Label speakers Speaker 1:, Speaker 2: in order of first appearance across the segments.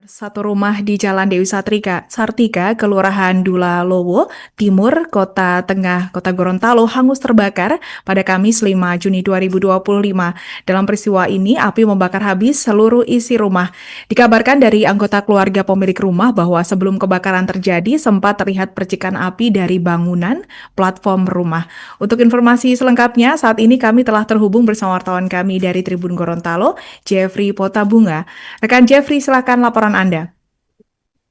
Speaker 1: Satu rumah di Jalan Dewi Sartika, Kelurahan Dulalowo, Timur, Kota Tengah, Kota Gorontalo hangus terbakar pada Kamis 5 Juni 2025. Dalam peristiwa ini, api membakar habis seluruh isi rumah. Dikabarkan dari anggota keluarga pemilik rumah bahwa sebelum kebakaran terjadi sempat terlihat percikan api dari bangunan platform rumah. Untuk informasi selengkapnya, saat ini kami telah terhubung bersama wartawan kami dari Tribun Gorontalo, Jeffrey Potabunga. Rekan Jeffrey, silakan laporan Anda.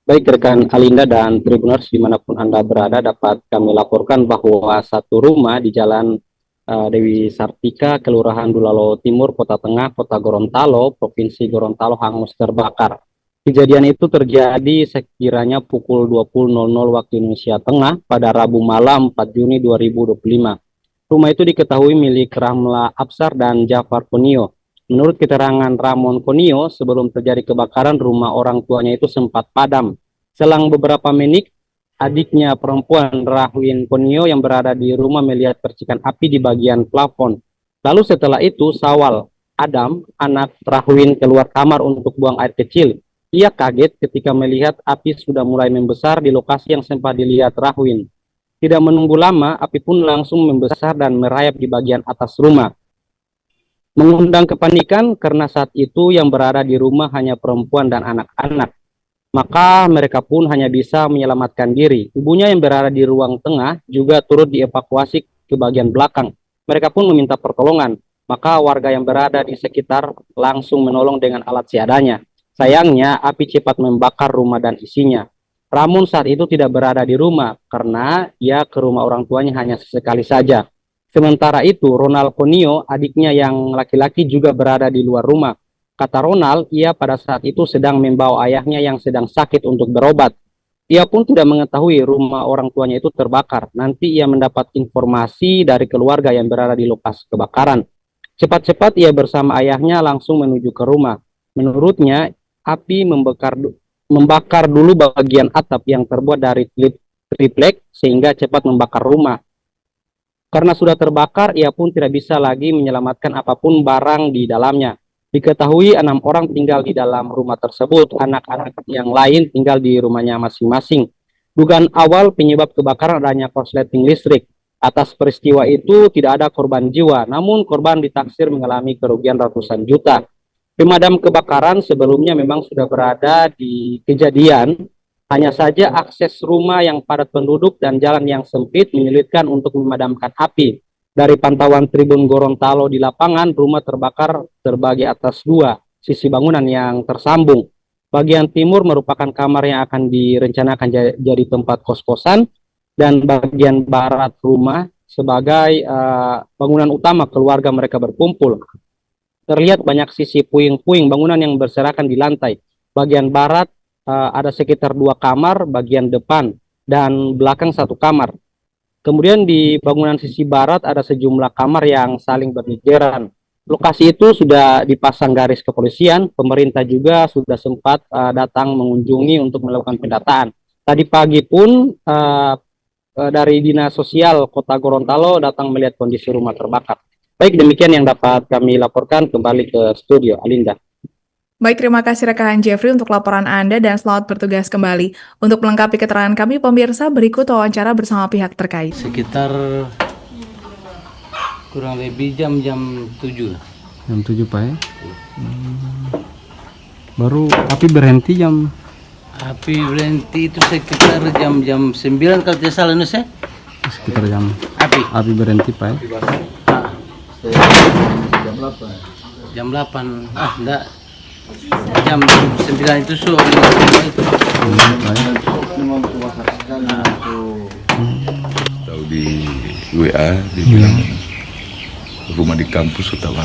Speaker 2: Baik rekan Alinda dan Tribuners dimanapun Anda berada, dapat kami laporkan bahwa satu rumah di Jalan Dewi Sartika, Kelurahan Dulalo Timur, Kota Tengah, Kota Gorontalo, Provinsi Gorontalo hangus terbakar. Kejadian itu terjadi sekiranya pukul 20.00 waktu Indonesia Tengah pada Rabu malam 4 Juni 2025. Rumah itu diketahui milik Ramla Absar dan Jafar Konio. Menurut keterangan Ramon Konio, sebelum terjadi kebakaran, rumah orang tuanya itu sempat padam. Selang beberapa menit, adiknya perempuan Rahwin Konio yang berada di rumah melihat percikan api di bagian plafon. Lalu setelah itu, Sawal Adam, anak Rahwin, keluar kamar untuk buang air kecil. Ia kaget ketika melihat api sudah mulai membesar di lokasi yang sempat dilihat Rahwin. Tidak menunggu lama, api pun langsung membesar dan merayap di bagian atas rumah, mengundang kepanikan karena saat itu yang berada di rumah hanya perempuan dan anak-anak. Maka mereka pun hanya bisa menyelamatkan diri. Ibunya yang berada di ruang tengah juga turut dievakuasi ke bagian belakang. Mereka pun meminta pertolongan. Maka warga yang berada di sekitar langsung menolong dengan alat seadanya. Sayangnya api cepat membakar rumah dan isinya. Ramon saat itu tidak berada di rumah karena ia ke rumah orang tuanya hanya sesekali saja. Sementara itu, Ronald Konio, adiknya yang laki-laki juga berada di luar rumah. Kata Ronald, ia pada saat itu sedang membawa ayahnya yang sedang sakit untuk berobat. Ia pun tidak mengetahui rumah orang tuanya itu terbakar. Nanti ia mendapat informasi dari keluarga yang berada di lokasi kebakaran. Cepat-cepat ia bersama ayahnya langsung menuju ke rumah. Menurutnya, api membakar dulu bagian atap yang terbuat dari triplek sehingga cepat membakar rumah. Karena sudah terbakar, ia pun tidak bisa lagi menyelamatkan apapun barang di dalamnya. Diketahui 6 orang tinggal di dalam rumah tersebut, anak-anak yang lain tinggal di rumahnya masing-masing. Dugaan awal penyebab kebakaran adanya korsleting listrik. Atas peristiwa itu tidak ada korban jiwa, namun korban ditaksir mengalami kerugian ratusan juta. Pemadam kebakaran sebelumnya memang sudah berada di kejadian. Hanya saja akses rumah yang padat penduduk dan jalan yang sempit menyulitkan untuk memadamkan api. Dari pantauan Tribun Gorontalo di lapangan, rumah terbakar terbagi atas 2 sisi bangunan yang tersambung. Bagian timur merupakan kamar yang akan direncanakan jadi tempat kos-kosan, dan bagian barat rumah sebagai bangunan utama keluarga mereka berkumpul. Terlihat banyak sisi puing-puing bangunan yang berserakan di lantai. Bagian barat ada sekitar 2 kamar, bagian depan dan belakang 1 kamar. Kemudian di bangunan sisi barat ada sejumlah kamar yang saling berjejeran. Lokasi itu sudah dipasang garis kepolisian. Pemerintah juga sudah sempat datang mengunjungi untuk melakukan pendataan. Tadi pagi pun dari Dinas Sosial Kota Gorontalo datang melihat kondisi rumah terbakar. Baik, demikian yang dapat kami laporkan. Kembali ke studio, Alinda.
Speaker 1: Baik, terima kasih rekan Jeffrey untuk laporan Anda dan selamat bertugas kembali. Untuk melengkapi keterangan kami, pemirsa, berikut wawancara bersama pihak terkait.
Speaker 3: Sekitar kurang lebih jam 7.
Speaker 4: Jam 7 Pak ya? Baru api berhenti jam?
Speaker 3: Api berhenti itu sekitar jam 9 kalau tidak salah Indonesia.
Speaker 4: Sekitar jam
Speaker 3: Api
Speaker 4: berhenti Pak ya?
Speaker 3: Jam 8. Enggak. Jam 9 itu itu.
Speaker 5: Tahu di WA dibilang rumah di kampus utama.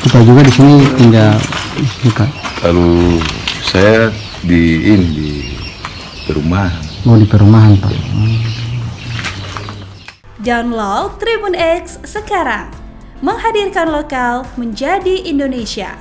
Speaker 4: Kita juga di sini tinggal Pak.
Speaker 5: Kalau saya di perumahan.
Speaker 4: Mau di perumahan Pak.
Speaker 6: Download Tribun X sekarang. Menghadirkan lokal menjadi Indonesia.